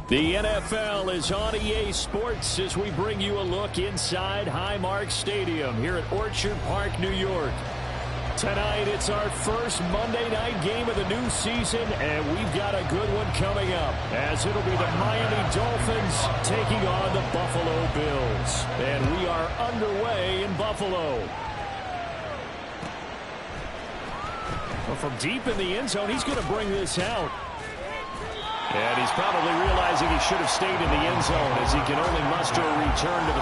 The NFL is on EA Sports as we bring you a look inside Highmark Stadium here at Orchard Park, New York. Tonight, it's our first Monday night game of the new season, and we've got a good one coming up, as it'll be the Miami Dolphins taking on the Buffalo Bills. And we are underway in Buffalo. Well, from deep in the end zone, he's going to bring this out. And he's probably realizing he should have stayed in the end zone as he can only muster a return to the...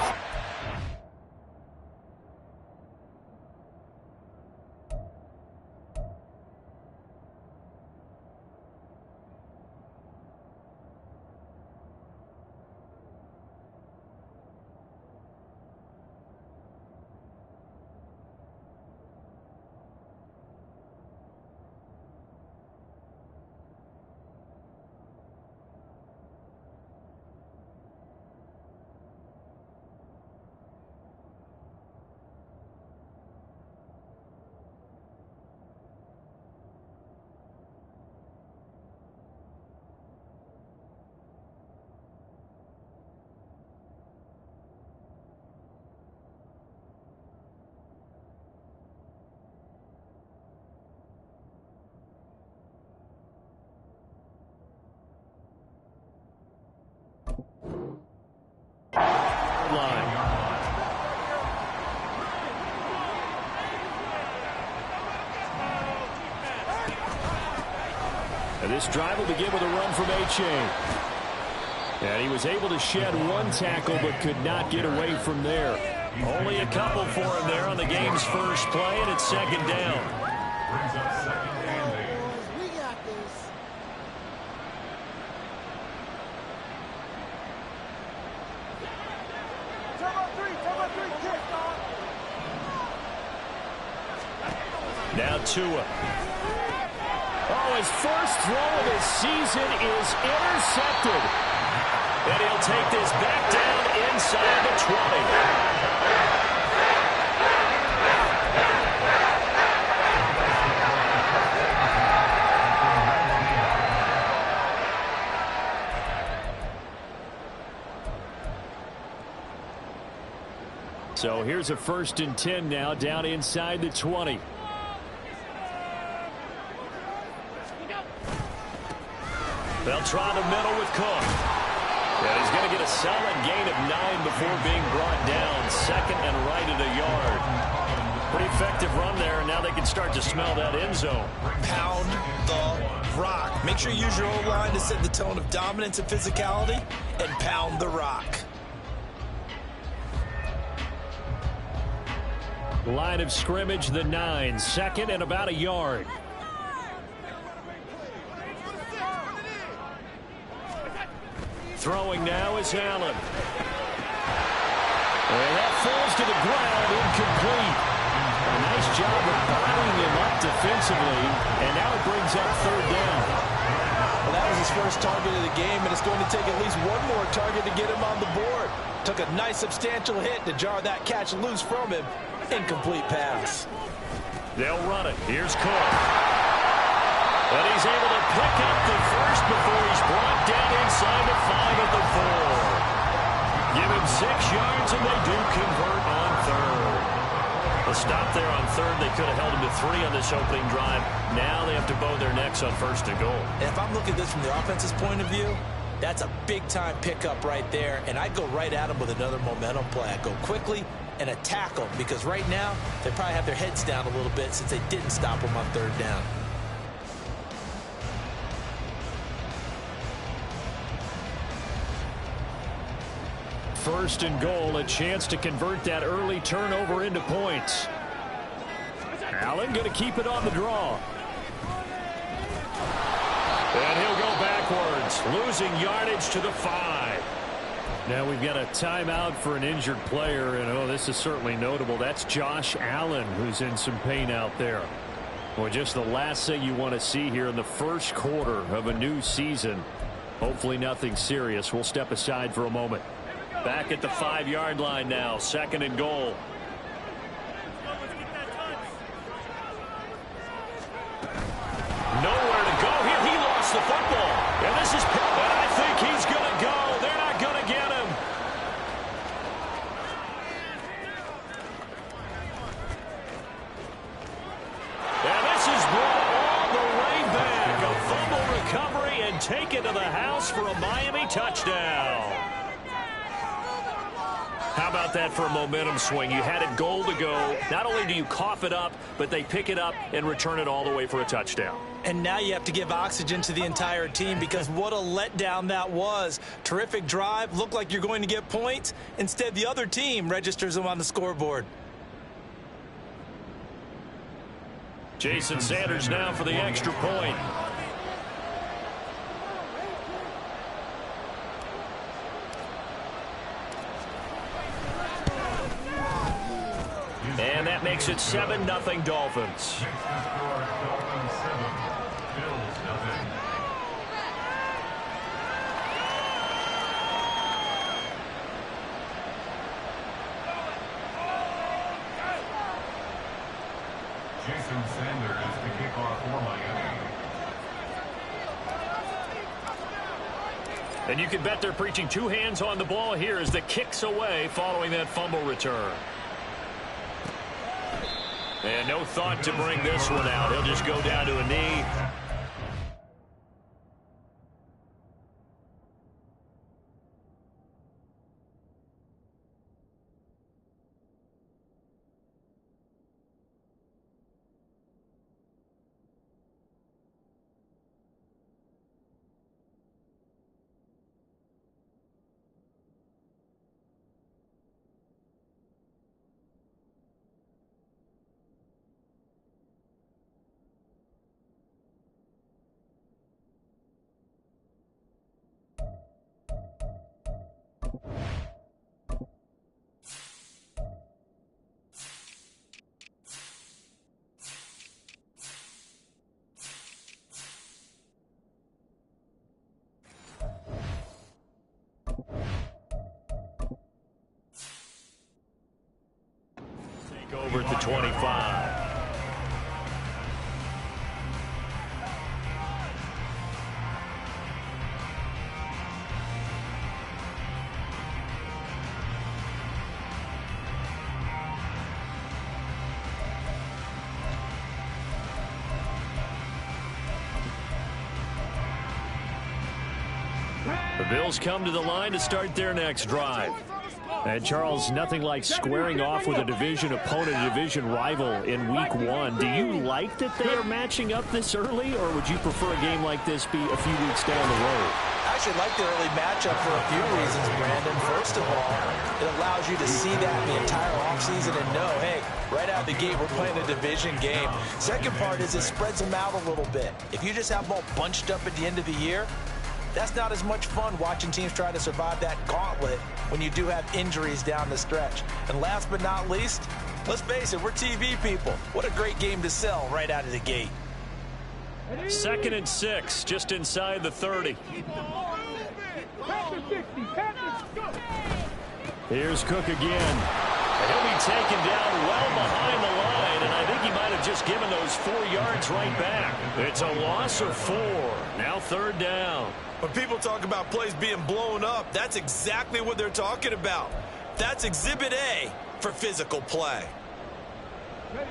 This drive will begin with a run from H.A. And he was able to shed one tackle but could not get away from there. Only a couple for him there on the game's first play, and it's second down. Brings up second and 8. We got this. Turbo 3, kick, dog. Now Tua. Oh, his first throw of the season is intercepted. And he'll take this back down inside the 20. So here's a 1st and 10 now down inside the 20. They'll try the middle with Cook. And he's going to get a solid gain of 9 before being brought down. Second and right at a yard. Pretty effective run there, and now they can start to smell that end zone. Pound the rock. Make sure you use your O-line to set the tone of dominance and physicality, and pound the rock. Line of scrimmage, the 9. Second and about a yard. Throwing now is Allen. And that falls to the ground, incomplete. A nice job of bottling him up defensively, and now it brings up 3rd down. Well, that was his first target of the game, and it's going to take at least one more target to get him on the board. Took a nice substantial hit to jar that catch loose from him. Incomplete pass. They'll run it. Here's Cook. And he's able to pick up the first before he's brought down inside the 5 at the 4. Give him 6 yards, and they do convert on 3rd. A stop there on 3rd. They could have held him to 3 on this opening drive. Now they have to bow their necks on 1st and goal. If I'm looking at this from the offense's point of view, that's a big-time pickup right there, and I'd go right at him with another momentum play. I'd go quickly and a tackle, because right now they probably have their heads down a little bit since they didn't stop him on 3rd down. First and goal, a chance to convert that early turnover into points. Allen going to keep it on the draw. And he'll go backwards, losing yardage to the 5. Now we've got a timeout for an injured player, and oh, this is certainly notable. That's Josh Allen, who's in some pain out there. Well, just the last thing you want to see here in the first quarter of a new season. Hopefully nothing serious. We'll step aside for a moment. Back at the 5-yard line now, 2nd and goal. Nowhere to go here. He lost the football. And this is, and I think he's going to a Miami touchdown. How about that for a momentum swing? You had it goal to go. Not only do you cough it up, but they pick it up and return it all the way for a touchdown. And now you have to give oxygen to the entire team because what a letdown that was. Terrific drive. Looked like you're going to get points. Instead, the other team registers them on the scoreboard. Jason Sanders now for the extra point. And that makes it 7-0 Dolphins. Jason Sanders to kick off for Miami. And you can bet they're preaching two hands on the ball here as the kick's away following that fumble return. And no thought to bring this one out. He'll just go down to a knee. Over at the 25. The Bills come to the line to start their next drive. And, Charles, nothing like squaring off with a division opponent, a division rival in Week 1. Do you like that they are matching up this early, or would you prefer a game like this be a few weeks down the road? I actually like the early matchup for a few reasons, Brandon. First of all, it allows you to see that the entire offseason and know, hey, right out the gate, we're playing a division game. Second part is it spreads them out a little bit. If you just have them all bunched up at the end of the year, that's not as much fun watching teams try to survive that gauntlet when you do have injuries down the stretch. And last but not least, let's face it, we're TV people. What a great game to sell right out of the gate. 2nd and 6, just inside the 30. Here's Cook again. He'll be taken down well behind the line, and I think he might have just given those 4 yards right back. It's a loss of 4. Now 3rd down. When people talk about plays being blown up, that's exactly what they're talking about. That's Exhibit A for physical play.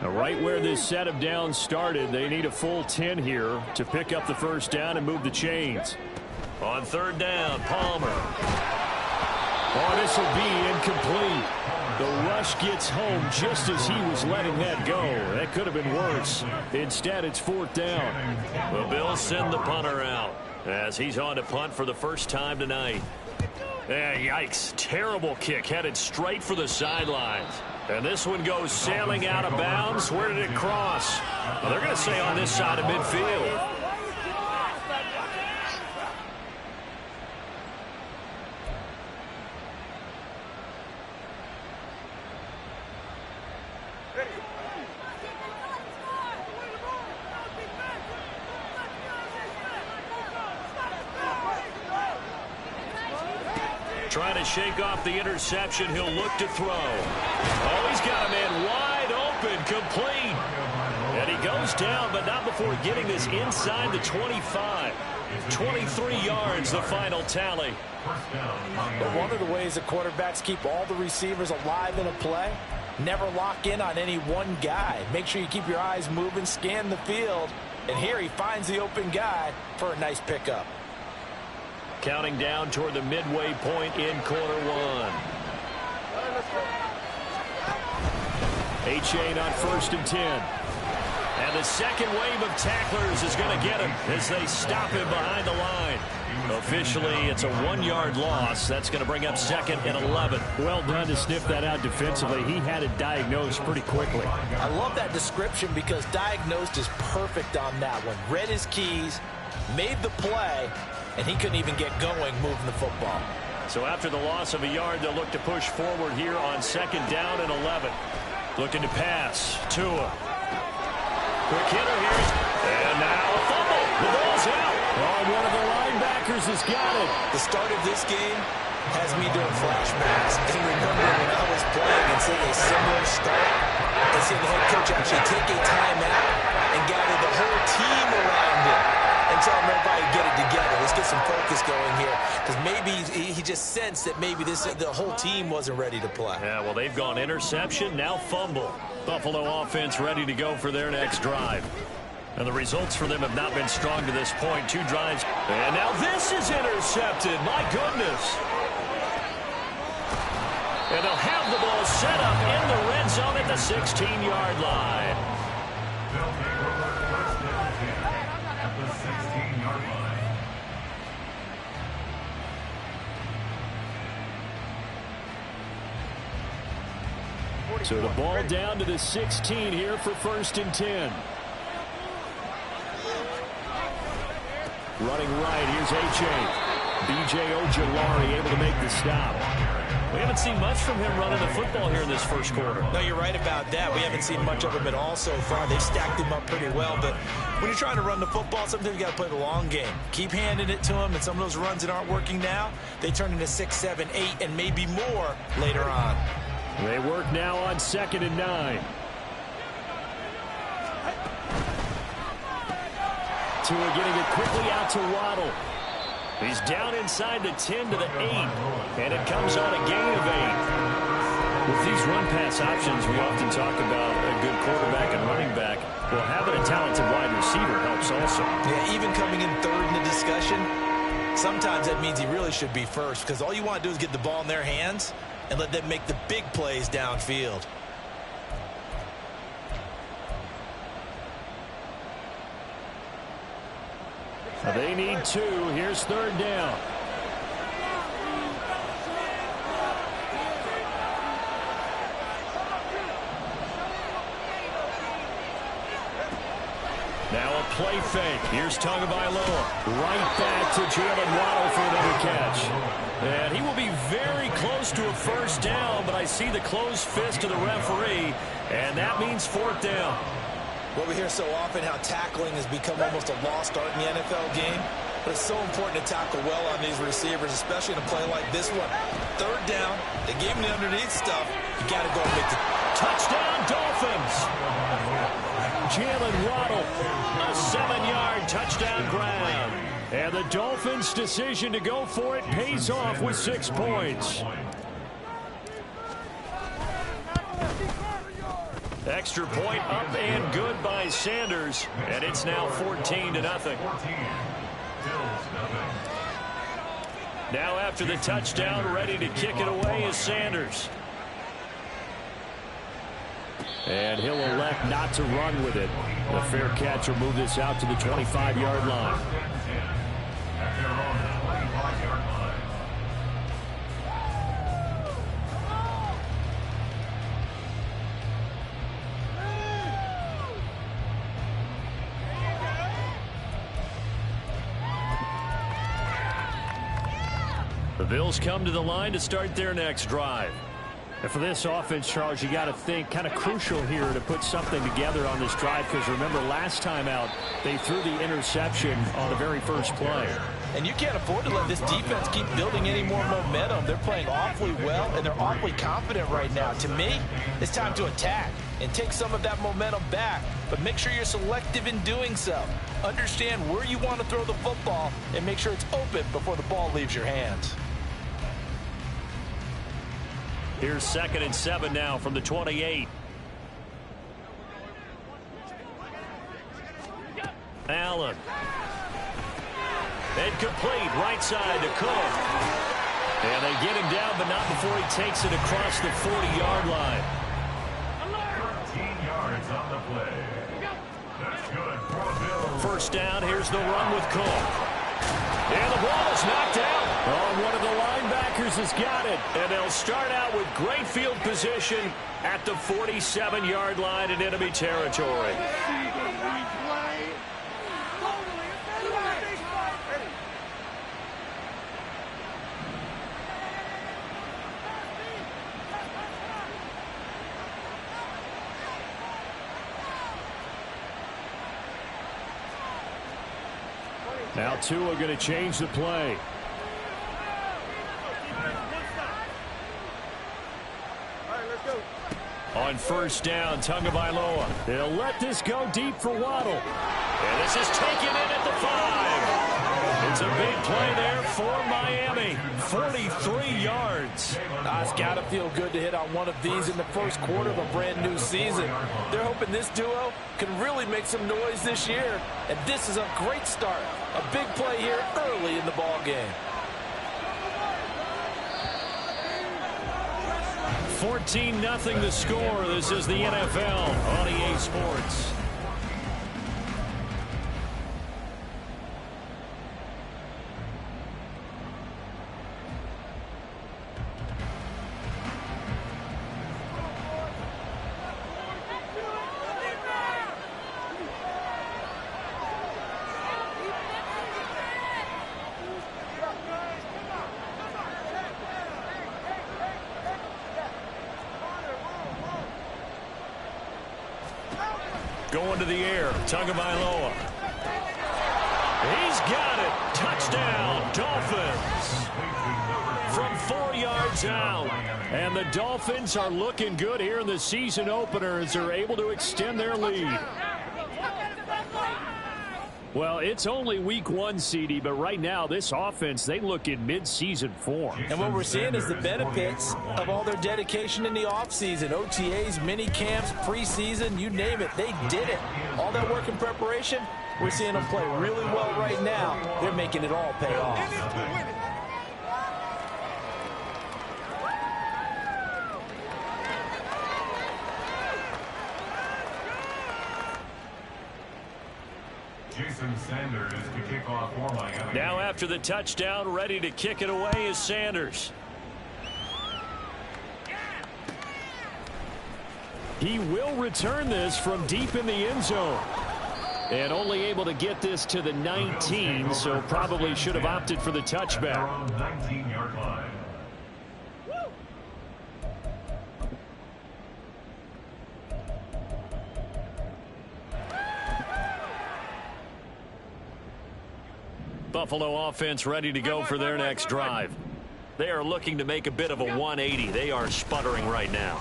Now, right where this set of downs started, they need a full 10 here to pick up the first down and move the chains. On 3rd down, Palmer. Oh, this will be incomplete. The rush gets home just as he was letting that go. That could have been worse. Instead, it's 4th down. The Bills send the punter out as he's on to punt for the first time tonight. Yikes. Terrible kick headed straight for the sidelines. And this one goes sailing out of bounds. Where did it cross? Well, they're going to say on this side of midfield. Trying to shake off the interception. He'll look to throw. Oh, he's got a man wide open, complete. And he goes down, but not before getting this inside the 25. 23 yards, the final tally. But one of the ways that quarterbacks keep all the receivers alive in a play, never lock in on any one guy. Make sure you keep your eyes moving, scan the field. And here he finds the open guy for a nice pickup. counting down toward the midway point in quarter one. Achane on 1st and 10. And the second wave of tacklers is going to get him as they stop him behind the line. Officially, it's a 1-yard loss. That's going to bring up 2nd and 11. Well done to sniff that out defensively. He had it diagnosed pretty quickly. I love that description because diagnosed is perfect on that one. Read his keys, made the play, and he couldn't even get going moving the football. So after the loss of a yard, they'll look to push forward here on 2nd down and 11. Looking to pass. Tua. Quick hitter here. And now a fumble. The ball's out. Oh, one of the linebackers has got it. The start of this game has me doing flashbacks and remembering when I was playing and seeing a similar start and seeing the head coach actually take a timeout and gather the whole team around him and tell everybody to get it together. Let's get some focus going here because maybe he just sensed that maybe the whole team wasn't ready to play. Yeah, well, they've gone interception, now fumble. Buffalo offense ready to go for their next drive. And the results for them have not been strong to this point. 2 drives. And now this is intercepted. My goodness. And they'll have the ball set up in the red zone at the 16-yard line. They'll take over 1st and 10 at the 16-yard line. So the ball down to the 16 here for 1st and 10. Running right, here's Achane. B.J. Ojulari able to make the stop. We haven't seen much from him running the football here in this first quarter. No, you're right about that. We haven't seen much of him at all so far. They've stacked him up pretty well, but when you're trying to run the football, sometimes you got to play the long game. Keep handing it to him, and some of those runs that aren't working now, they turn into 6, 7, 8, and maybe more later on. They work now on 2nd and 9. Tua getting it quickly out to Waddle. He's down inside the 10 to the 8, and it comes on a gain of 8. With these run-pass options, we often talk about a good quarterback and running back. Well, having a talented wide receiver helps also. Yeah, even coming in 3rd in the discussion, sometimes that means he really should be 1st because all you want to do is get the ball in their hands and let them make the big plays downfield. They need 2. Here's 3rd down. Now a play fake. Here's Tagovailoa. Right back to Jalen Waddle for another catch. And he will be very close to a 1st down, but I see the closed fist of the referee, and that means 4th down. Well, we hear so often how tackling has become almost a lost art in the NFL game. But it's so important to tackle well on these receivers, especially in a play like this one. 3rd down, they gave him the underneath stuff. You got to go and make the touchdown, Dolphins. Jalen Waddle, a 7-yard touchdown grab. And the Dolphins' decision to go for it pays off with 6 points. Extra point up and good by Sanders, and it's now 14-0. Now after the touchdown, ready to kick it away is Sanders. And he'll elect not to run with it. The fair catch will move this out to the 25-yard line. At their own 25-yard line. The Bills come to the line to start their next drive. And for this offense, Charles, you got to think kind of crucial here to put something together on this drive because remember last time out they threw the interception on the very first play. And you can't afford to let this defense keep building any more momentum. They're playing awfully well, and they're awfully confident right now. To me, it's time to attack and take some of that momentum back, but make sure you're selective in doing so. Understand where you want to throw the football and make sure it's open before the ball leaves your hands. Here's 2nd and 7 now from the 28. Allen. Incomplete, right side to Cook. And they get him down, but not before he takes it across the 40-yard line. 13 yards on the play. That's good for a Bill. First down, here's the run with Cook. And the ball is knocked out. Oh, one of the linebackers has got it. And they'll start out with great field position at the 47-yard line in enemy territory. Now Tua going to change the play. On first down, Tagovailoa. They'll let this go deep for Waddle. And this is taken in at the 5. It's a big play there for Miami. 43 yards. It's got to feel good to hit on one of these in the first quarter of a brand new season. They're hoping this duo can really make some noise this year. And this is a great start. A big play here early in the ball game. 14-0 the score. This is the NFL on EA Sports. Going to the air, Tagovailoa. He's got it. Touchdown, Dolphins. From 4 yards out. And the Dolphins are looking good here in the season opener as they're able to extend their lead. Well, it's only week 1, CD, but right now this offense, they look in mid-season form. And what we're seeing is the benefits of all their dedication in the offseason. OTAs, mini camps, preseason, you name it. They did it. All that work in preparation, we're seeing them play really well right now. They're making it all pay off. Sanders to kick off for Miami. Now after the touchdown, ready to kick it away is Sanders. He will return this from deep in the end zone. And only able to get this to the 19, so probably should have opted for the touchback. 19-yard line. Buffalo offense ready to go for their next drive. They are looking to make a bit of a 180. They are sputtering right now.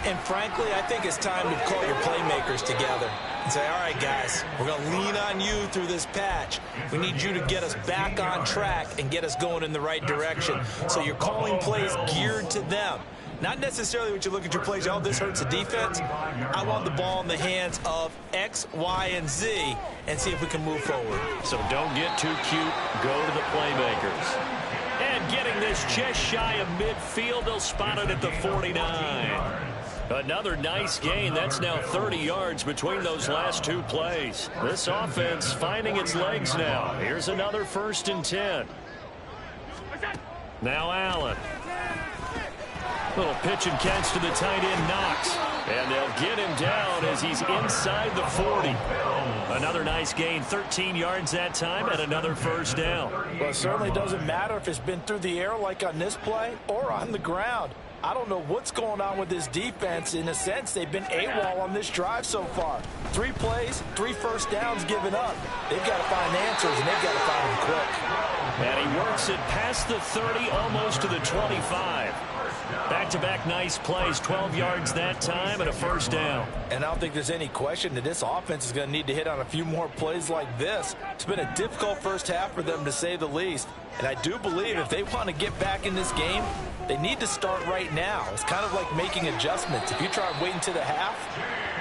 And frankly, I think it's time to call your playmakers together and say, all right, guys, we're going to lean on you through this patch. We need you to get us back on track and get us going in the right direction. So you're calling plays geared to them. Not necessarily what you look at your plays, oh, this hurts the defense. I want the ball in the hands of X, Y, and Z and see if we can move forward. So don't get too cute. Go to the playmakers. And getting this just shy of midfield, they'll spot it at the 49. Another nice gain. That's now 30 yards between those last two plays. This offense finding its legs now. Here's another 1st and 10. Now Allen. Little pitch and catch to the tight end, Knox. And they'll get him down as he's inside the 40. Another nice gain, 13 yards that time, and another 1st down. Well, it certainly doesn't matter if it's been through the air like on this play or on the ground. I don't know what's going on with this defense. In a sense, they've been AWOL on this drive so far. 3 plays, 3 1st downs given up. They've got to find answers, and they've got to find them quick. And he works it past the 30, almost to the 25. Back-to-back nice plays, 12 yards that time, and a 1st down. And I don't think there's any question that this offense is going to need to hit on a few more plays like this. It's been a difficult first half for them, to say the least. And I do believe if they want to get back in this game, they need to start right now. It's kind of like making adjustments. If you try waiting to the half,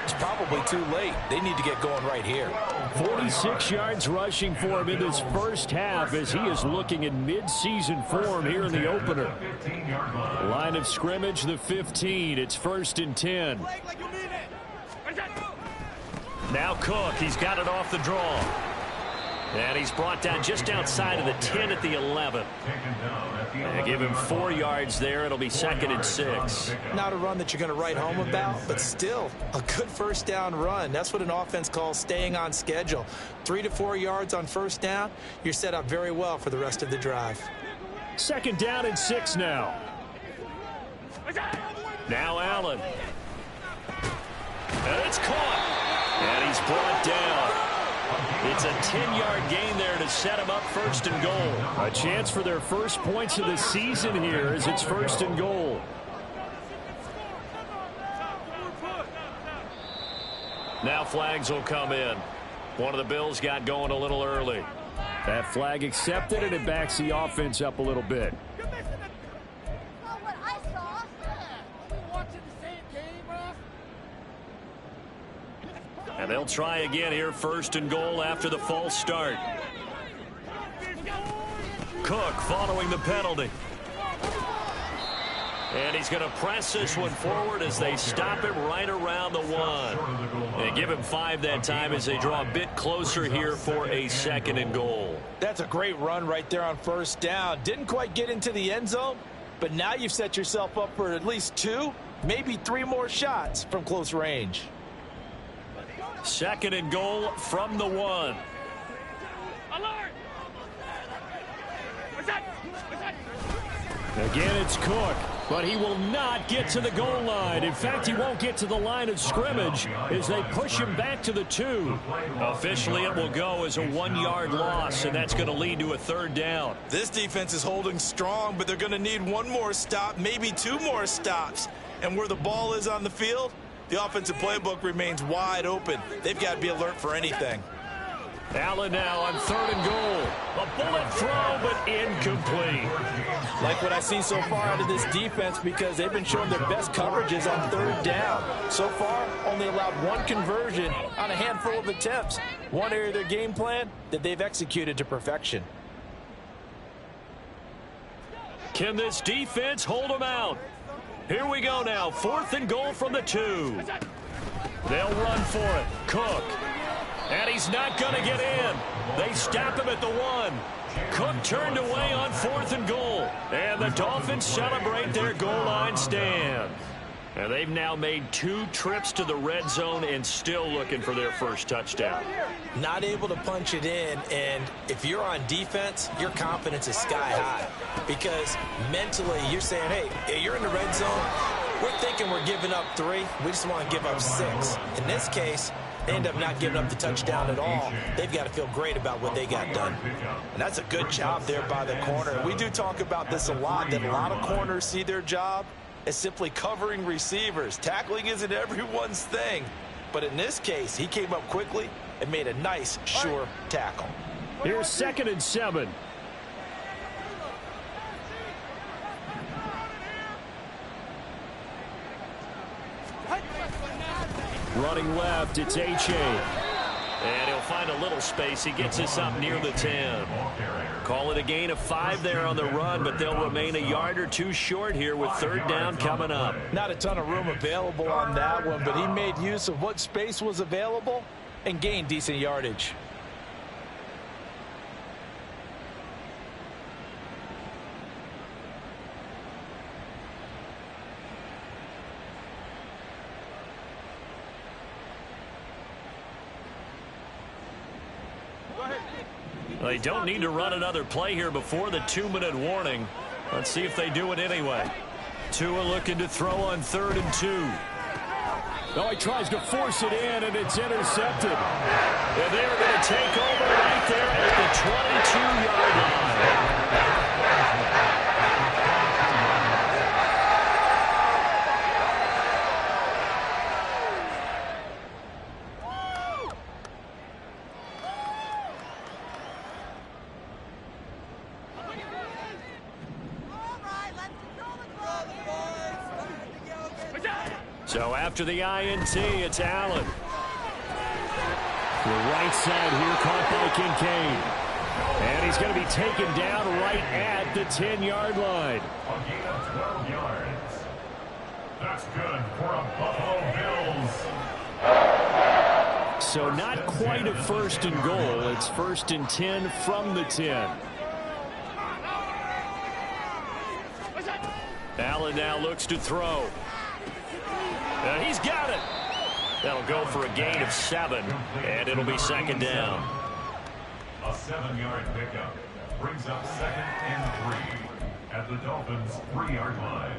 It's probably too late. They need to get going right here. 46 yards rushing for him in this first half as he is looking in mid-season form here in the opener. Line of scrimmage, the 15. It's 1st and 10. Now Cook, he's got it off the draw. And he's brought down just outside of the 10 at the 11. And give him 4 yards there. It'll be 2nd and 6. Not a run that you're going to write home about, but still a good first down run. That's what an offense calls staying on schedule. 3 to 4 yards on first down. You're set up very well for the rest of the drive. 2nd down and 6 now. Now Allen. And it's caught. And he's brought down. It's a 10-yard gain there to set him up 1st and goal. A chance for their first points of the season here as it's 1st and goal. Now flags will come in. One of the Bills got going a little early. That flag accepted, and it backs the offense up a little bit. And they'll try again here, 1st and goal after the false start. Cook following the penalty. And he's going to press this one forward as they stop him right around the 1. They give him 5 that time as they draw a bit closer here for a 2nd and goal. That's a great run right there on first down. Didn't quite get into the end zone, but now you've set yourself up for at least 2, maybe 3 more shots from close range. 2nd and goal from the 1. Again, it's Cook, but he will not get to the goal line. In fact, he won't get to the line of scrimmage as they push him back to the 2. Officially, it will go as a 1-yard loss, and that's going to lead to a 3rd down. This defense is holding strong, but they're going to need 1 more stop, maybe 2 more stops. And where the ball is on the field, the offensive playbook remains wide open. They've got to be alert for anything. Allen now on 3rd and goal. A bullet throw, but incomplete. Like what I've seen so far out of this defense because they've been showing their best coverages on 3rd down. So far, only allowed 1 conversion on a handful of attempts. One area of their game plan that they've executed to perfection. Can this defense hold them out? Here we go now. 4th and goal from the 2. They'll run for it. Cook. And he's not going to get in. They stop him at the 1. Cook turned away on 4th and goal. And the Dolphins celebrate their goal line stand. And they've now made 2 trips to the red zone and still looking for their first touchdown. Not able to punch it in, and if you're on defense, your confidence is sky high. Because mentally, you're saying, hey, you're in the red zone. We're thinking we're giving up 3. We just want to give up 6. In this case, they end up not giving up the touchdown at all. They've got to feel great about what they got done. And that's a good job there by the corner. We do talk about this a lot, that a lot of corners see their job as simply covering receivers. Tackling isn't everyone's thing. But in this case, he came up quickly and made a nice, sure tackle. Here's 2nd and 7. Running left, it's H.A. And he'll find a little space. He gets us up near the 10. Call it a gain of 5 there on the run, but they'll remain a yard or 2 short here with 3rd down coming up. Not a ton of room available on that one, but he made use of what space was available and gained decent yardage. They don't need to run another play here before the 2-minute warning. Let's see if they do it anyway. Tua looking to throw on 3rd and 2. Oh, he tries to force it in, and it's intercepted. And they're going to take over right there at the 22-yard line. So after the INT, it's Allen. The right side here caught by Kincaid. And he's going to be taken down right at the 10-yard line. A gain of 12 yards. That's good for a Buffalo Bills. So not quite a first and goal. It's first and 10 from the 10. Allen now looks to throw. And he's got it. That'll go for a gain of 7, and it'll be second down. A 7-yard pickup brings up 2nd and 3 at the Dolphins' 3-yard line.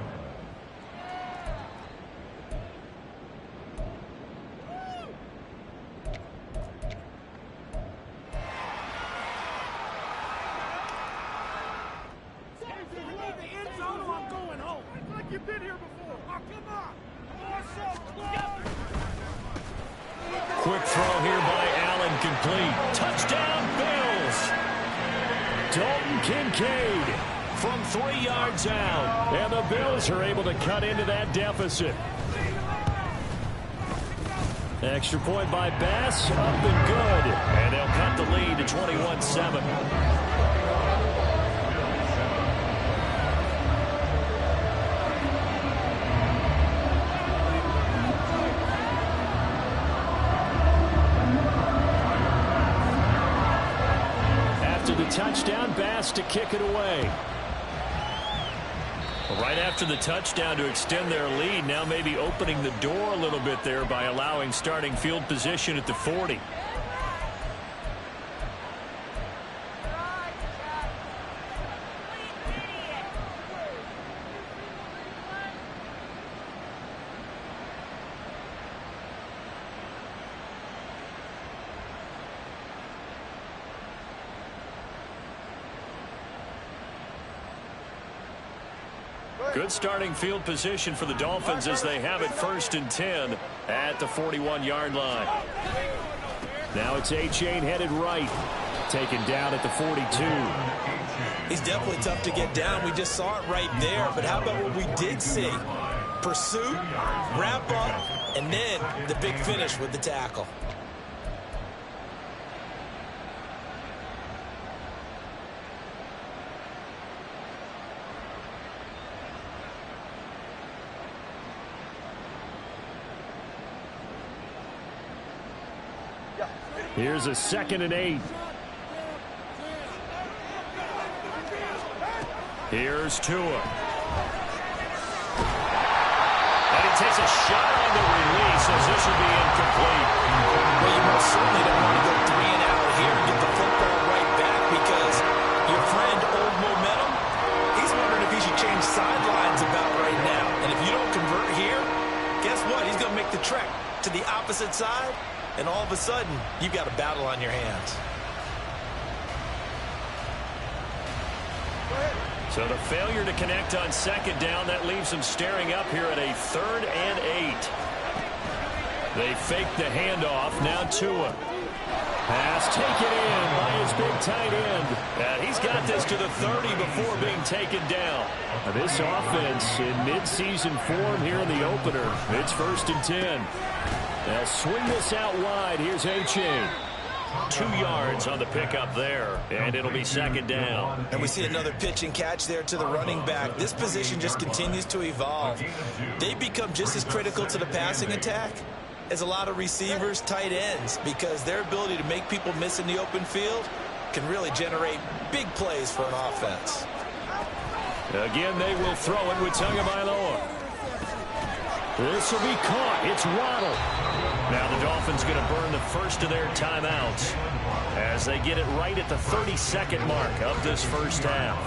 You've been here before. Oh, come on. Quick throw here by Allen, complete. Touchdown, Bills. Dalton Kincaid from 3 yards out. And the Bills are able to cut into that deficit. Extra point by Bass, up and good. And they'll cut the lead to 21-7. Touchdown, Bass to kick it away. Right after the touchdown to extend their lead, now maybe opening the door a little bit there by allowing starting field position at the 40. Good starting field position for the Dolphins as they have it 1st and 10 at the 41-yard line. Now it's A-Chain headed right, taken down at the 42. He's definitely tough to get down. We just saw it right there. But how about what we did see? Pursuit, wrap up, and then the big finish with the tackle. Here's a 2nd and 8. Here's Tua. And he takes a shot on the release as this will be incomplete. Well, you most certainly don't want to go 3 and out here and get the football right back because your friend, Old Momentum, he's wondering if he should change sidelines about right now. And if you don't convert here, guess what? He's going to make the trek to the opposite side. And all of a sudden, you've got a battle on your hands. So the failure to connect on 2nd down, that leaves them staring up here at a 3rd and 8. They fake the handoff. Now Tua. Pass taken in by his big tight end. And he's got this to the 30 before being taken down. Now this offense in midseason form here in the opener. It's 1st and 10. They'll swing this out wide. Here's A-Chain. 2 yards on the pickup there, and it'll be 2nd down. And we see another pitch and catch there to the running back. This position just continues to evolve. They become just as critical to the passing attack as a lot of receivers, tight ends, because their ability to make people miss in the open field can really generate big plays for an offense. Again, they will throw it with Tagovailoa. This will be caught. It's Waddle. Now the Dolphins going to burn the first of their timeouts as they get it right at the 32nd mark of this first half.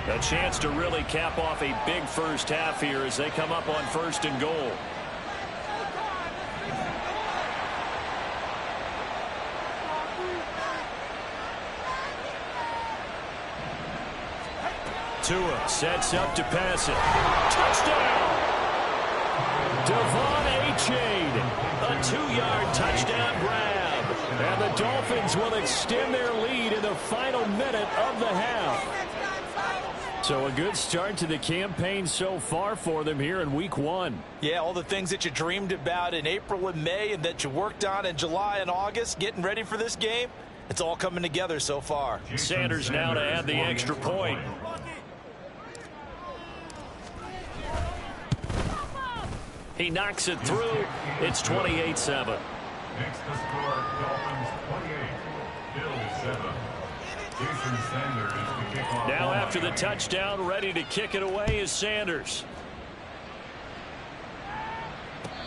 A chance to really cap off a big first half here as they come up on 1st and goal. to him. Sets up to pass it. Touchdown! Devon Achane. A 2-yard touchdown grab. And the Dolphins will extend their lead in the final minute of the half. So a good start to the campaign so far for them here in week 1. Yeah, all the things that you dreamed about in April and May and that you worked on in July and August, getting ready for this game, it's all coming together so far. Sanders now to add the extra point. He knocks it through. It's 28-7. Makes the score Dolphins 28, Bills 7. Jason Sanders to kick off. Now after the touchdown, ready to kick it away is Sanders.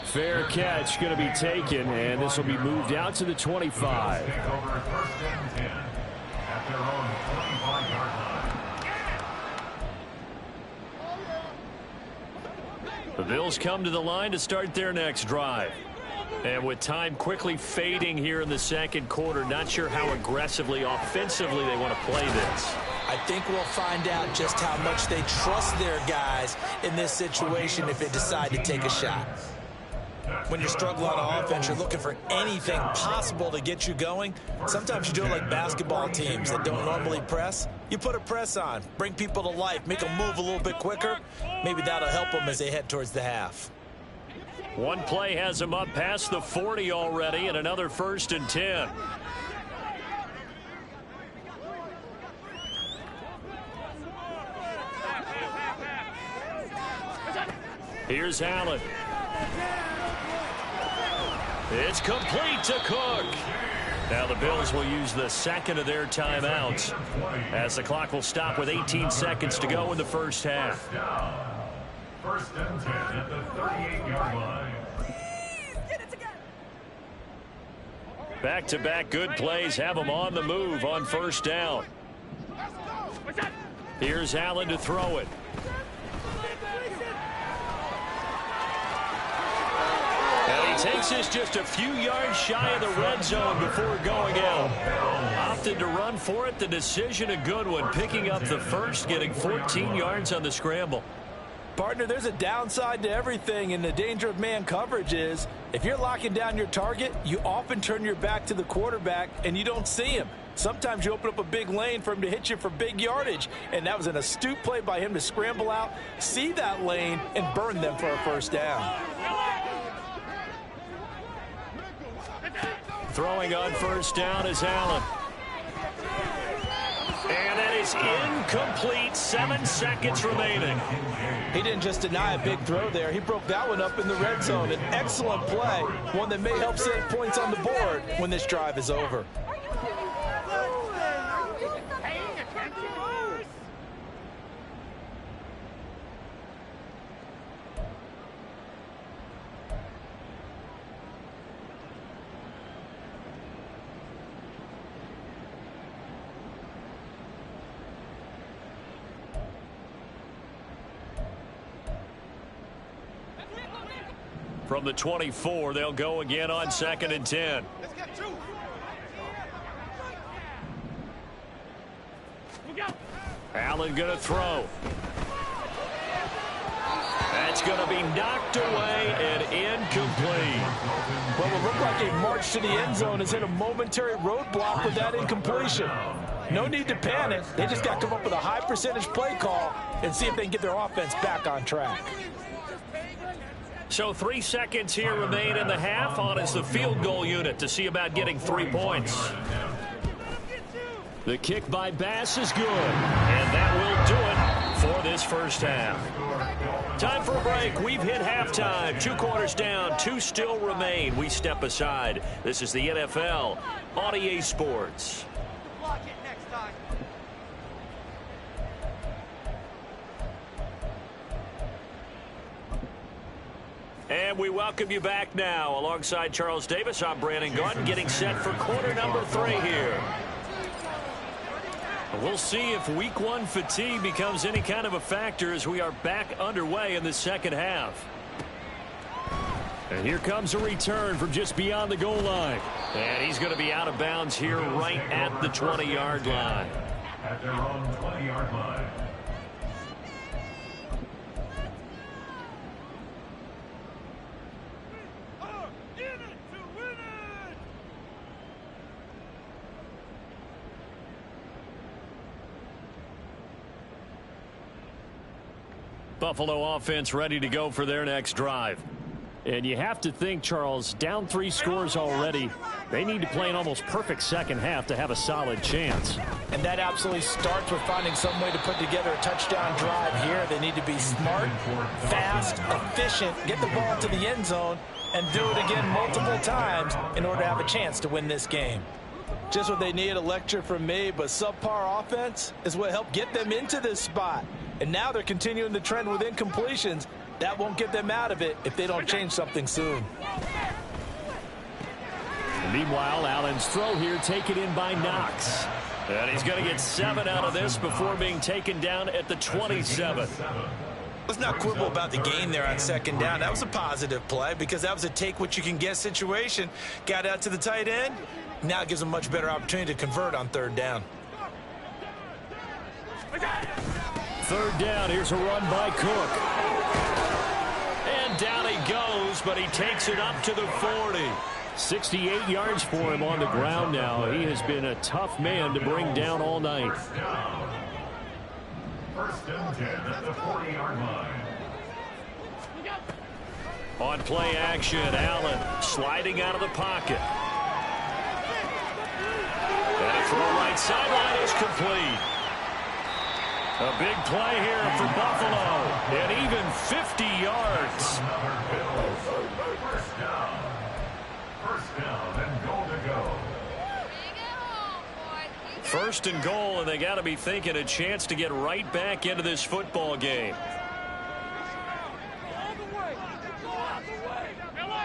Fair catch going to be taken, and this will be moved out to the 25. Take over 1st and 10 at their own 25-yard line. The Bills come to the line to start their next drive. And with time quickly fading here in the second quarter, not sure how aggressively, offensively they want to play this. I think we'll find out just how much they trust their guys in this situation if they decide to take a shot. When you're struggling on offense, you're looking for anything possible to get you going. Sometimes you do it like basketball teams that don't normally press. You put a press on, bring people to life, make them move a little bit quicker. Maybe that'll help them as they head towards the half. One play has him up past the 40 already, and another 1st and 10. Here's Allen. It's complete to Cook. Now the Bills will use the second of their timeouts as the clock will stop with 18 seconds to go in the first half. 1st and 10 at the 38-yard line. Back-to-back good plays have them on the move on 1st down. Here's Allen to throw it. And he takes this just a few yards shy of the red zone before going out. Opted to run for it. The decision a good one. Picking up the first, getting 14 yards on the scramble. Partner, there's a downside to everything, and the danger of man coverage is if you're locking down your target, you often turn your back to the quarterback and you don't see him. Sometimes you open up a big lane for him to hit you for big yardage, and that was an astute play by him to scramble out, see that lane, and burn them for a 1st down. Throwing on 1st down is Allen. And that is incomplete. 7 seconds remaining. He didn't just deny a big throw there. He broke that one up in the red zone. An excellent play, one that may help save points on the board when this drive is over. From the 24, they'll go again on 2nd and 10. Allen going to throw. That's going to be knocked away and incomplete. Well, it looked like a march to the end zone has hit a momentary roadblock with that incompletion. No need to panic. They just got to come up with a high percentage play call and see if they can get their offense back on track. So 3 seconds here remain in the half. On is the field goal unit to see about getting 3 points. The kick by Bass is good. And that will do it for this first half. Time for a break. We've hit halftime. 2 quarters down. 2 still remain. We step aside. This is the NFL on EA Sports. And we welcome you back now. Alongside Charles Davis, I'm Brandon Gordon, getting set for quarter number 3 here. We'll see if week 1 fatigue becomes any kind of a factor as we are back underway in the second half. And here comes a return from just beyond the goal line. And he's going to be out of bounds here right at the 20-yard line. At their own 20-yard line. Buffalo offense ready to go for their next drive. And you have to think, Charles, down 3 scores already. They need to play an almost perfect second half to have a solid chance. And that absolutely starts with finding some way to put together a touchdown drive here. They need to be smart, fast, efficient, get the ball to the end zone, and do it again multiple times in order to have a chance to win this game. Just what they need, a lecture from me, but subpar offense is what helped get them into this spot. And now they're continuing the trend with incompletions. That won't get them out of it if they don't change something soon. Meanwhile, Allen's throw here taken in by Knox. And he's going to get 7 out of this before being taken down at the 27. Let's not quibble about the gain there on second down. That was a positive play because that was a take-what-you-can-get situation. Got out to the tight end. Now it gives them a much better opportunity to convert on third down. Third down, here's a run by Cook. And down he goes, but he takes it up to the 40. 68 yards for him on the ground now. He has been a tough man to bring down all night. First and 10 at the 40-yard line. On play action, Allen sliding out of the pocket. And a throw right sideline is complete. A big play here for Buffalo, and even 50 yards. First down and goal to go. First and goal, and they got to be thinking a chance to get right back into this football game.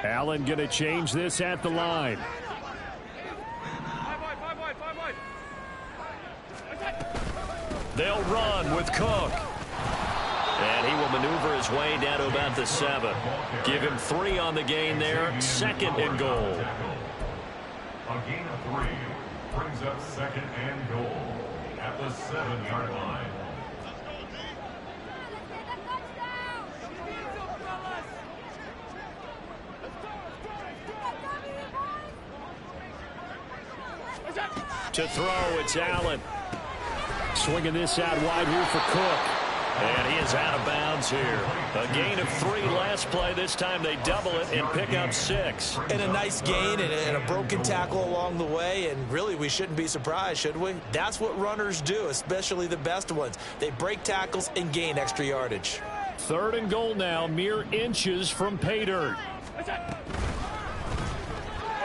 Allen going to change this at the line. They'll run with Cook. And he will maneuver his way down to about the 7. Give him 3 on the gain there. Second and goal. A gain of 3 brings up second and goal at the 7-yard line. To throw, it's Allen. Swinging this out wide here for Cook. And he is out of bounds here. A gain of 3 last play. This time they double it and pick up 6. And a nice gain and a broken tackle along the way. And really, we shouldn't be surprised, should we? That's what runners do, especially the best ones. They break tackles and gain extra yardage. Third and goal now, mere inches from pay dirt.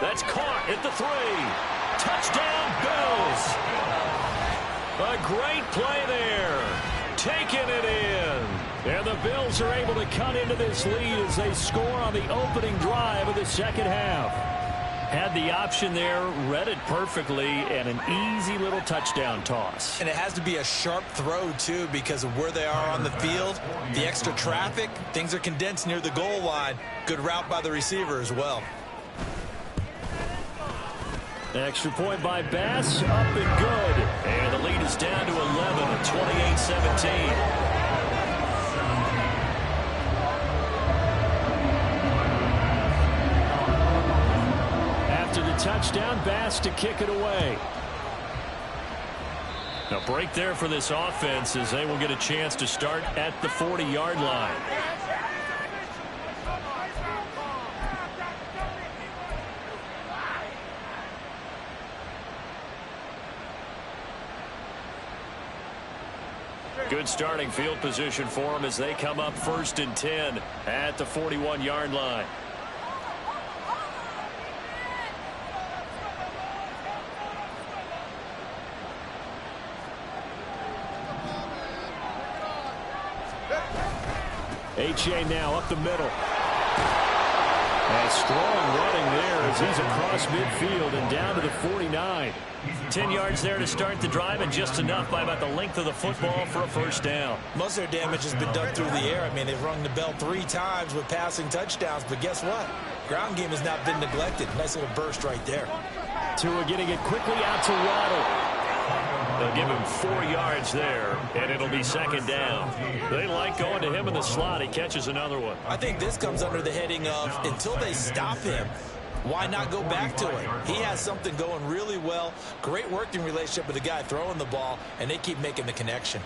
That's caught at the 3. Touchdown, Bills. A great play there. Taking it in. And the Bills are able to cut into this lead as they score on the opening drive of the second half. Had the option there, read it perfectly, and an easy little touchdown toss. And it has to be a sharp throw, too, because of where they are on the field. The extra traffic, things are condensed near the goal line. Good route by the receiver as well. Extra point by Bass, up and good. And the lead is down to 11 at 28-17. After the touchdown, Bass to kick it away. A break there for this offense as they will get a chance to start at the 40-yard line. Good starting field position for them as they come up first and 10 at the 41-yard line. H.A. now up the middle. A strong running there as he's across midfield and down to the 49. 10 yards there to start the drive, and just enough by about the length of the football for a first down. Most of their damage has been done through the air. I mean, they've rung the bell 3 times with passing touchdowns, but guess what? Ground game has not been neglected. Nice little burst right there. Tua getting it quickly out to Waddle. They'll give him 4 yards there, and it'll be second down. They like going to him in the slot. He catches another one. I think this comes under the heading of until they stop him, why not go back to it? He has something going really well. Great working relationship with the guy throwing the ball, and they keep making the connection.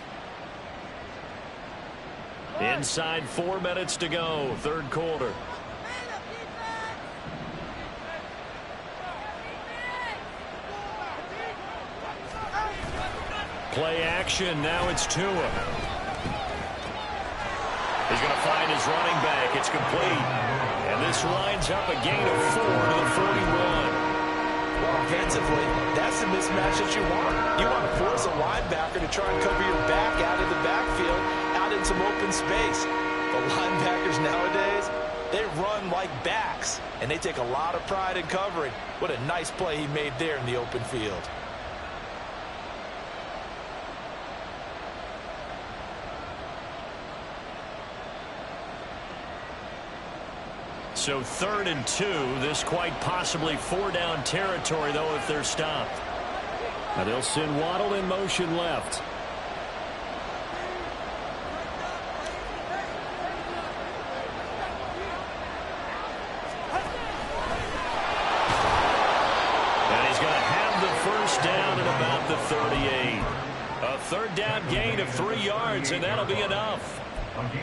Inside 4 minutes to go, third quarter. Play action. Now it's Tua. He's going to find his running back. It's complete. And this winds up a gain of 4 to the 41. Well, offensively, that's the mismatch that you want. You want to force a linebacker to try and cover your back out of the backfield, out in some open space. The linebackers nowadays, they run like backs, and they take a lot of pride in covering. What a nice play he made there in the open field. So 3rd and 2. This quite possibly 4-down territory, though, if they're stopped. Now they'll send Waddle in motion left. And he's going to have the first down at about the 38. A 3rd down gain of 3 yards, and that'll be enough.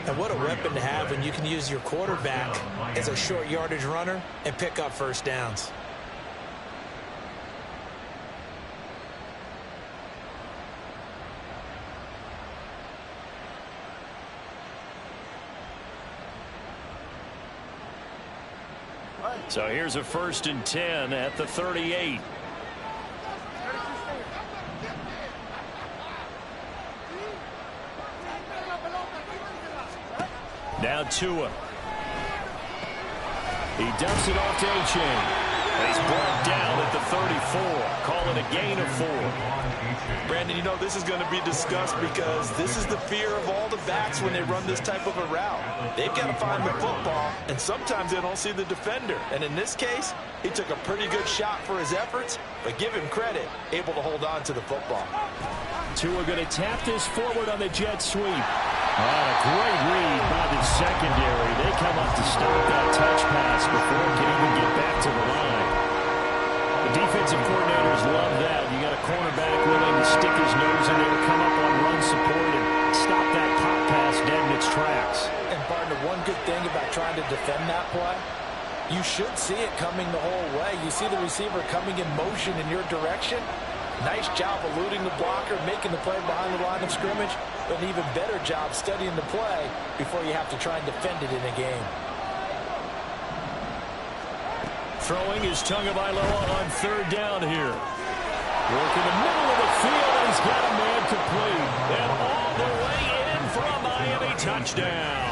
And what a weapon to have when you can use your quarterback as a short yardage runner and pick up first downs. So here's a 1st and 10 at the 38. Now Tua. He dumps it off to A-Chain. And he's brought down at the 34. Call it a gain of 4. Brandon, you know, this is going to be discussed because this is the fear of all the backs when they run this type of a route. They've got to find the football, and sometimes they don't see the defender. And in this case, he took a pretty good shot for his efforts, but give him credit, able to hold on to the football. Tua going to tap this forward on the jet sweep. A great read by the secondary. They come up to stop that touch pass before it can even get back to the line. The defensive coordinators love that. You got a cornerback willing to stick his nose in there, come up on run support, and stop that pop pass dead in its tracks. And partner, one good thing about trying to defend that play, you should see it coming the whole way. You see the receiver coming in motion in your direction. Nice job eluding the blocker, making the play behind the line of scrimmage, but an even better job studying the play before you have to try and defend it in a game. Throwing is Tagovailoa on 3rd down here. Working the middle of the field, and he's got a man complete. And all the way in for a Miami touchdown.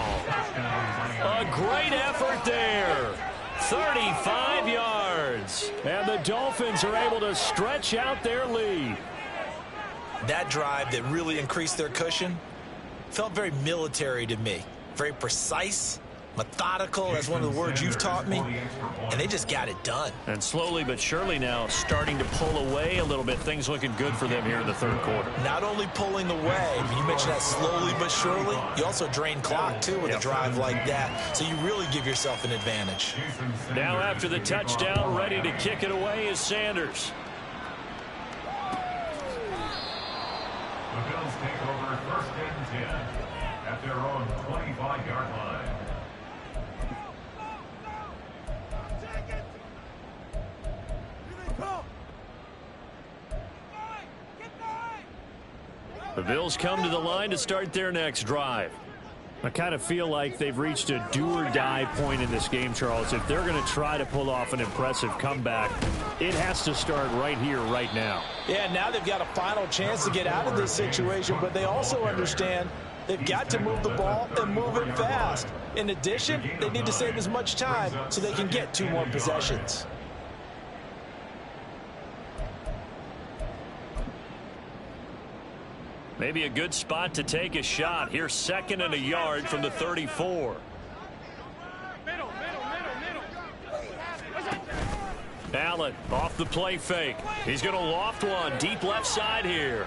A great effort there. 35 yards. And the Dolphins are able to stretch out their lead. That drive that really increased their cushion felt very military to me. Very precise, methodical. That's one of the words you've taught me. And they just got it done. And slowly but surely now starting to pull away a little bit. Things looking good for them here in the 3rd quarter. Not only pulling away, you mentioned that slowly but surely, you also drain clock too with a drive like that. So you really give yourself an advantage. Now after the touchdown, ready to kick it away is Sanders. The Bills take over 1st and 10 at their own 25-yard line. The Bills come to the line to start their next drive. I kind of feel like they've reached a do-or-die point in this game, Charles. If they're going to try to pull off an impressive comeback, it has to start right here, right now. Yeah, now they've got a final chance to get out of this situation, but they also understand they've got to move the ball and move it fast. In addition, they need to save as much time so they can get 2 more possessions. Maybe a good spot to take a shot. Here's 2nd and a yard from the 34. Allen off the play fake. He's going to loft one deep left side here.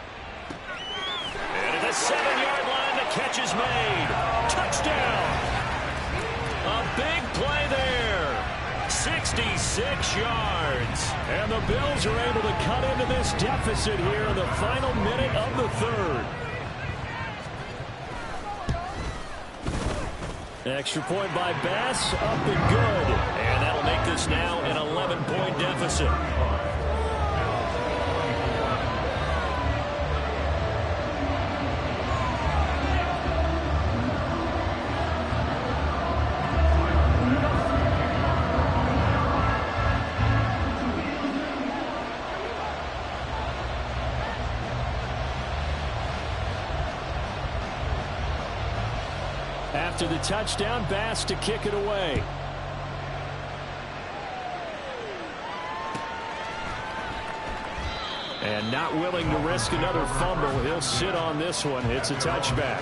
And at the 7-yard line, the catch is made. Touchdown. A big play there. 66 yards. And the Bills are able to cut into this deficit here in the final minute of the 3rd. Extra point by Bass, up and good. And that'll make this now an 11-point deficit. After the touchdown, Bass to kick it away. And not willing to risk another fumble. He'll sit on this one. It's a touchback.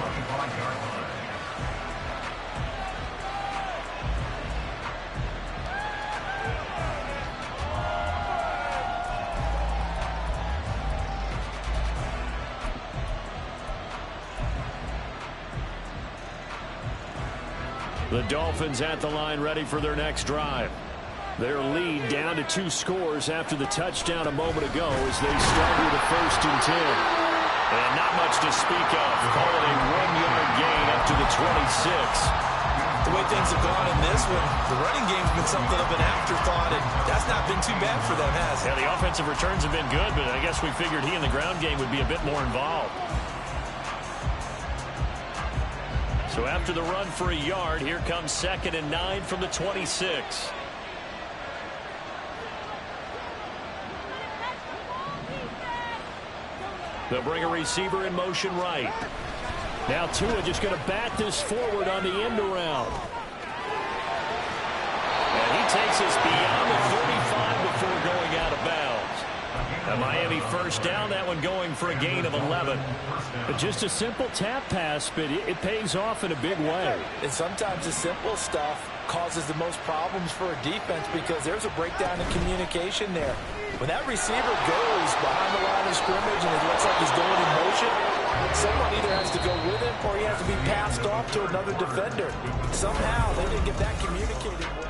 The Dolphins at the line ready for their next drive. Their lead down to 2 scores after the touchdown a moment ago as they start with a 1st and 10. And not much to speak of. Call it a 1-yard gain up to the 26. The way things have gone in this one, the running game's been something of an afterthought, and that's not been too bad for them, has it? Yeah, the offensive returns have been good, but I guess we figured he in the ground game would be a bit more involved. So after the run for a yard, here comes 2nd and 9 from the 26. They'll bring a receiver in motion right. Now Tua just going to bat this forward on the end around. And he takes us beyond the 35 before going out of bounds. A Miami 1st down, that one going for a gain of 11. But just a simple tap pass, but it pays off in a big way. And sometimes the simple stuff causes the most problems for a defense because there's a breakdown in communication there. When that receiver goes behind the line of scrimmage and it looks like he's going in motion, someone either has to go with him or he has to be passed off to another defender. Somehow they didn't get that communicated well.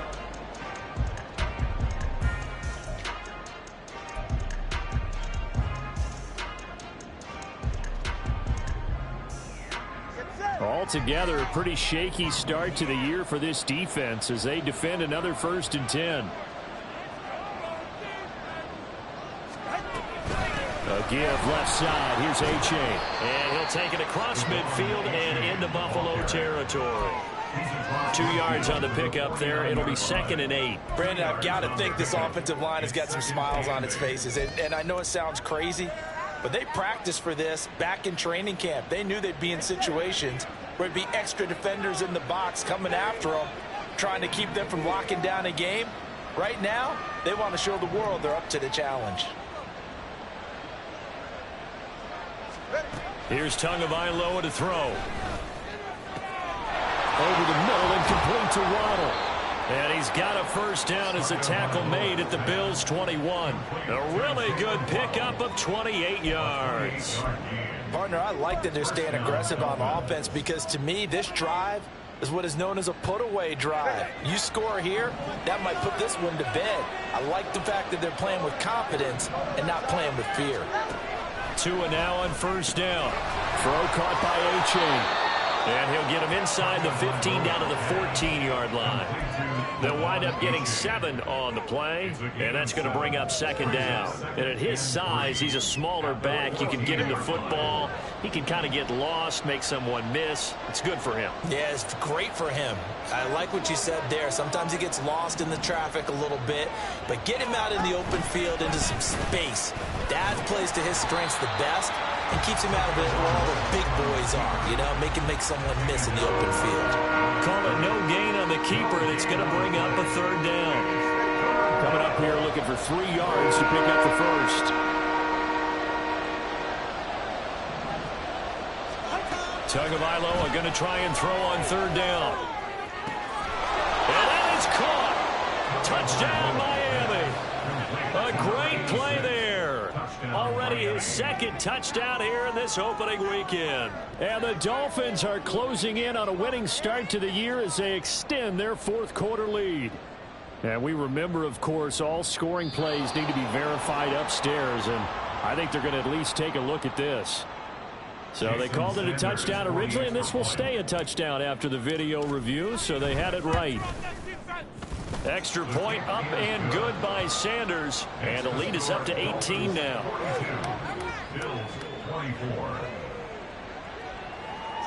Altogether, a pretty shaky start to the year for this defense as they defend another 1st and 10. A give left side. Here's A-Chain. And he'll take it across midfield and into Buffalo territory. 2 yards on the pickup there. It'll be 2nd and 8. Brandon, I've got to think this offensive line has got some smiles on its faces. And I know it sounds crazy, but they practiced for this back in training camp. They knew they'd be in situations where it'd be extra defenders in the box coming after them, trying to keep them from locking down a game. Right now, they want to show the world they're up to the challenge. Here's Tagovailoa to throw. Over the middle and complete to Waddle. And he's got a 1st down as a tackle made at the Bills' 21. A really good pickup of 28 yards. Partner, I like that they're staying aggressive on offense because to me, this drive is what is known as a put-away drive. You score here, that might put this one to bed. I like the fact that they're playing with confidence and not playing with fear. Tua now on 1st down. Throw caught by A-Chain. And he'll get him inside the 15 down to the 14-yard line. They'll wind up getting 7 on the play, and that's going to bring up 2nd down. And at his size, he's a smaller back. You can get him the football. He can kind of get lost, make someone miss. It's good for him. Yeah, it's great for him. I like what you said there. Sometimes he gets lost in the traffic a little bit, but get him out in the open field into some space. That plays to his strengths the best and keeps him out of it where all the big boys are, you know, make someone miss in the open field. Call it no gain on the keeper, and it's going to bring up a 3rd down. Coming up here looking for 3 yards to pick up the 1st. Tagovailoa going to try and throw on 3rd down. And that is caught. Touchdown, Miami. A great play there. Already his 2nd touchdown here in this opening weekend. And the Dolphins are closing in on a winning start to the year as they extend their 4th quarter lead. And we remember, of course, all scoring plays need to be verified upstairs, and I think they're going to at least take a look at this. So they called it a touchdown originally, and this will stay a touchdown after the video review, so they had it right. Extra point up and good by Sanders, and the lead is up to 18 now. Bills 24.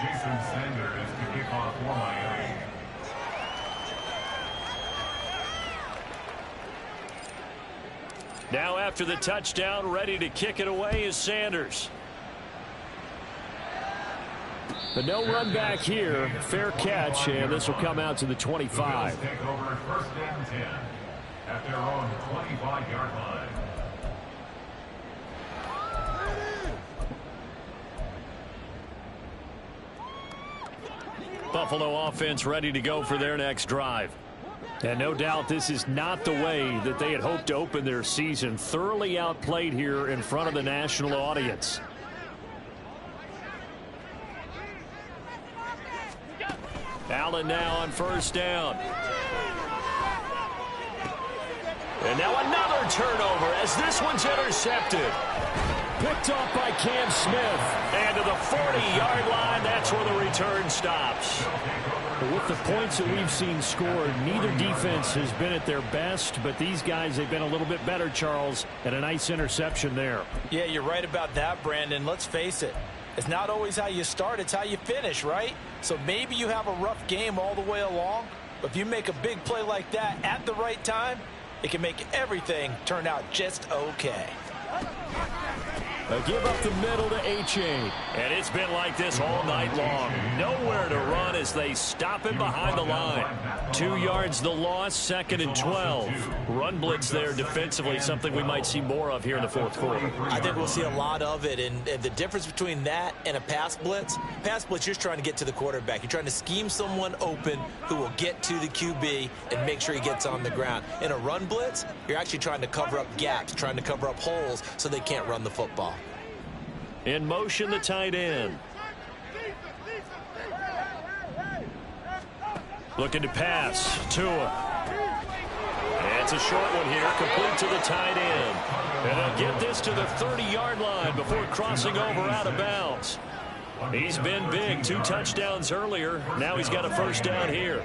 Jason Sanders to kick off for Miami. Now after the touchdown, ready to kick it away is Sanders. But no run back here. Fair catch, and this will come out to the 25. The Bills take over first and 10 at their own 25-yard line. Buffalo offense ready to go for their next drive. And no doubt this is not the way that they had hoped to open their season. Thoroughly outplayed here in front of the national audience. Allen now on first down. And now another turnover as this one's intercepted. Picked off by Cam Smith. And to the 40-yard line, that's where the return stops. With the points that we've seen scored, neither defense has been at their best, but these guys, they've been a little bit better, Charles, and a nice interception there. Yeah, you're right about that, Brandon. Let's face it. It's not always how you start, it's how you finish, right? So maybe you have a rough game all the way along, but if you make a big play like that at the right time, it can make everything turn out just okay. A give up the middle to H.A. And it's been like this all night long. Nowhere to run as they stop him behind the line. 2 yards the loss, 2nd and 12. Run blitz there defensively, something we might see more of here in the fourth quarter. I think we'll see a lot of it, and the difference between that and a pass blitz, you're just trying to get to the quarterback. You're trying to scheme someone open who will get to the QB and make sure he gets on the ground. In a run blitz, you're actually trying to cover up gaps, trying to cover up holes so they can't run the football. In motion, the tight end. Looking to pass. Tua. It's a short one here, complete to the tight end. And they'll get this to the 30-yard line before crossing over out of bounds. He's been big, 2 touchdowns earlier. Now he's got a first down here.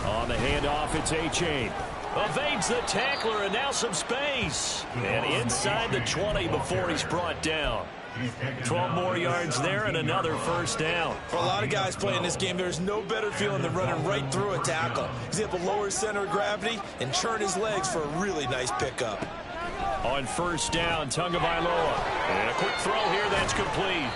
On the handoff, it's H.A. Evades the tackler, and now some space. And inside the 20 before he's brought down. 12 more yards there and another first down. For a lot of guys playing this game, there's no better feeling than running right through a tackle. He's able to lower his center of gravity and churn his legs for a really nice pickup. On first down, Tagovailoa. And a quick throw here that's complete.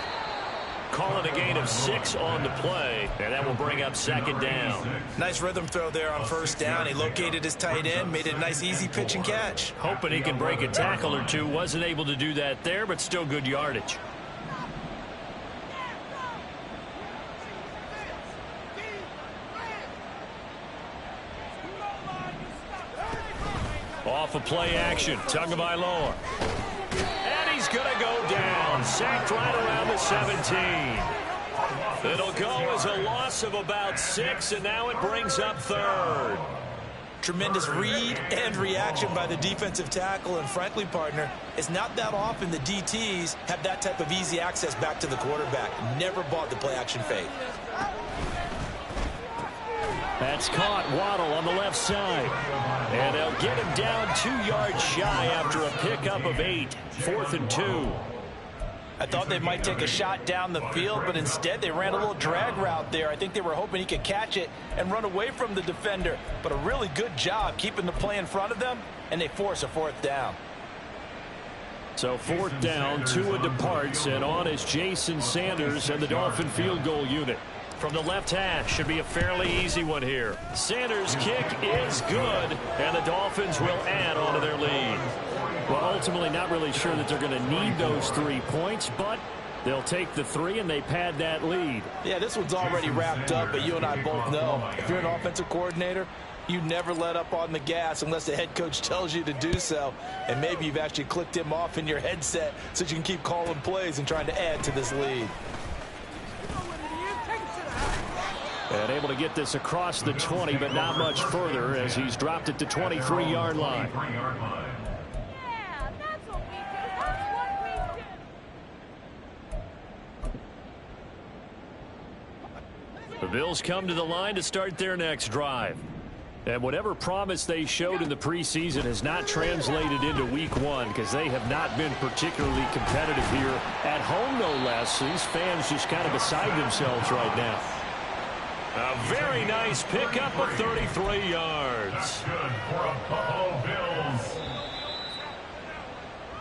Calling a gain of 6 on the play, and that will bring up 2nd down. Nice rhythm throw there on first down. He located his tight end, made it a nice easy pitch and catch. Hoping he can break a tackle or two. Wasn't able to do that there, but still good yardage. Off of play action, Tagovailoa. He's going to go down, sacked right around the 17. It'll go as a loss of about 6, and now it brings up 3rd. Tremendous read and reaction by the defensive tackle, and frankly, partner, it's not that often the DTs have that type of easy access back to the quarterback. Never bought the play action fake. That's caught. Waddle on the left side. And they'll get him down 2 yards shy after a pickup of 8. 4th and 2. I thought they might take a shot down the field, but instead they ran a little drag route there. I think they were hoping he could catch it and run away from the defender. But a really good job keeping the play in front of them, and they force a 4th down. So 4th down, Tua departs, and on is Jason Sanders and the Dolphin field goal unit. From the left hash, should be a fairly easy one here. Sanders' kick is good, and the Dolphins will add on to their lead. Well, ultimately not really sure that they're going to need those 3 points, but they'll take the 3 and they pad that lead. Yeah, this one's already wrapped up, but you and I both know if you're an offensive coordinator, you never let up on the gas unless the head coach tells you to do so. And maybe you've actually clicked him off in your headset so you can keep calling plays and trying to add to this lead. And able to get this across the 20, but not much further as he's dropped it to 23-yard line. The Bills come to the line to start their next drive. And whatever promise they showed in the preseason has not translated into week one because they have not been particularly competitive here at home, no less. These fans just kind of beside themselves right now. A very nice pickup of 33 yards. That's good for a Buffalo Bills.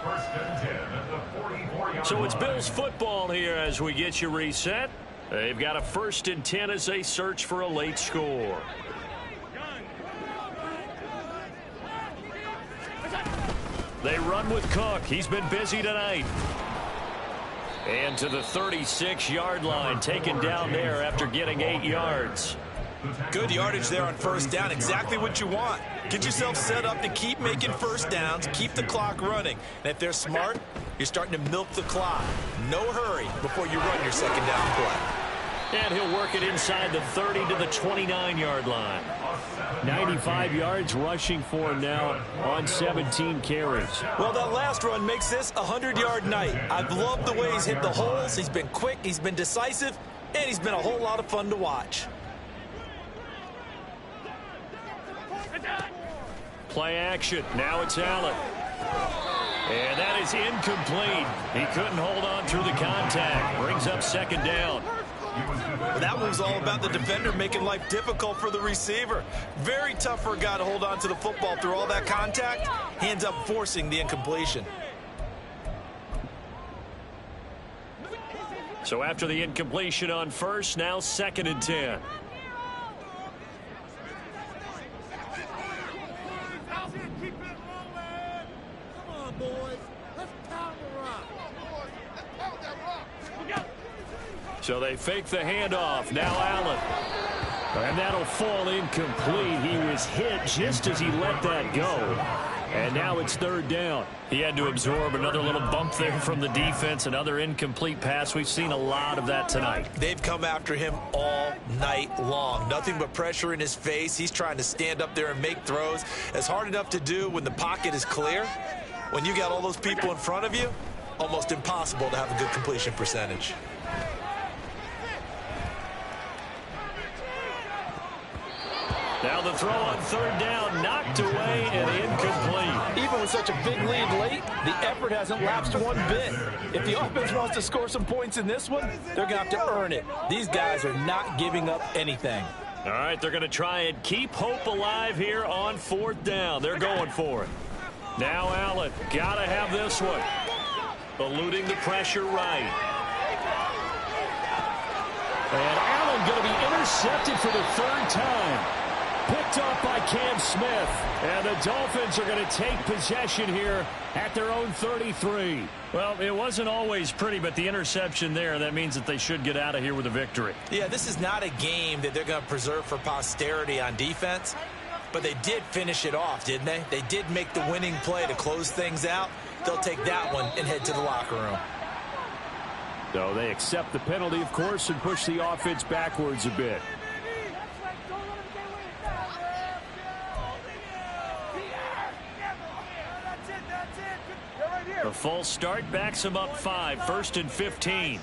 First and 10 at the 44-yard So it's line. Bills football here as we get you reset. They've got a first and 10 as they search for a late score. They run with Cook. He's been busy tonight. And to the 36-yard line, taken down there after getting 8 yards. Good yardage there on first down. Exactly what you want. Get yourself set up to keep making first downs, keep the clock running. And if they're smart, you're starting to milk the clock. No hurry before you run your second down play. And he'll work it inside the 30 to the 29-yard line. 95 yards rushing for him now on 17 carries. Well, that last run makes this a 100-yard night. I've loved the way he's hit the holes. He's been quick, he's been decisive, and he's been a whole lot of fun to watch. Play action. Now it's Allen. And that is incomplete. He couldn't hold on through the contact. Brings up second down. Well, that one was all about the defender making life difficult for the receiver. Very tough for a guy to hold on to the football through all that contact. He ends up forcing the incompletion. So after the incompletion on first, now second and 10. Keep it rolling. Come on, boys. Let's pound the rock. So they fake the handoff. Now Allen. And that'll fall incomplete. He was hit just as he let that go. And now it's third down. He had to absorb another little bump there from the defense. Another incomplete pass. We've seen a lot of that tonight. They've come after him all night long. Nothing but pressure in his face. He's trying to stand up there and make throws. It's hard enough to do when the pocket is clear. When you got all those people in front of you, almost impossible to have a good completion percentage. Now the throw on third down, knocked away and incomplete. Even with such a big lead late, the effort hasn't lapsed one bit. If the offense wants to score some points in this one, they're going to have to earn it. These guys are not giving up anything. All right, they're going to try and keep hope alive here on fourth down. They're going for it. Now Allen, got to have this one. Eluding the pressure right. And Allen going to be intercepted for the third time. Picked off by Cam Smith. And the Dolphins are going to take possession here at their own 33. Well, it wasn't always pretty, but the interception there, that means that they should get out of here with a victory. Yeah, this is not a game that they're going to preserve for posterity on defense, but they did finish it off, didn't they? They did make the winning play to close things out. They'll take that one and head to the locker room. So they accept the penalty, of course, and push the offense backwards a bit. The false start backs him up 5, first and 15.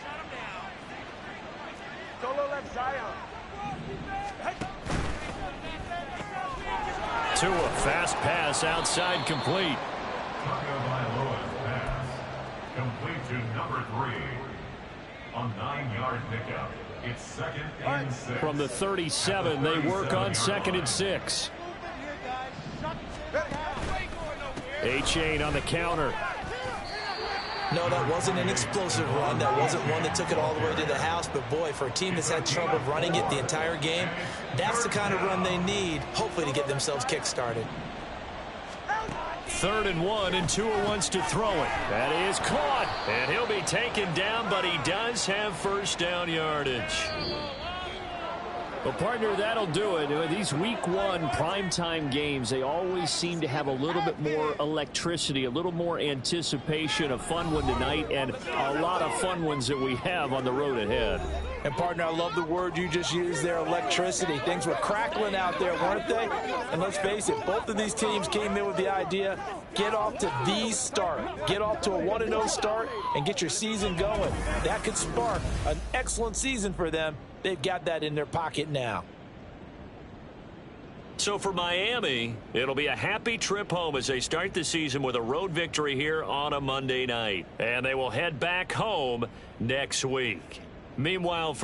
To a fast pass outside complete. Pass. Complete to number 3. On 9-yard pickup. It's second and 6. From the 37, they work on second and 6. A-Chain on the counter. No, that wasn't an explosive run. That wasn't one that took it all the way to the house. But, boy, for a team that's had trouble running it the entire game, that's the kind of run they need, hopefully, to get themselves kick-started. 3rd and 1, and Tua wants to throw it. That is caught, and he'll be taken down, but he does have first down yardage. Well, partner, that'll do it. These week one primetime games, they always seem to have a little bit more electricity, a little more anticipation. A fun one tonight, and a lot of fun ones that we have on the road ahead. And, partner, I love the word you just used there, electricity. Things were crackling out there, weren't they? And let's face it, both of these teams came in with the idea, get off to the start. Get off to a 1-0 start and get your season going. That could spark an excellent season for them. They've got that in their pocket now. So for Miami, it'll be a happy trip home as they start the season with a road victory here on a Monday night. And they will head back home next week. Meanwhile, for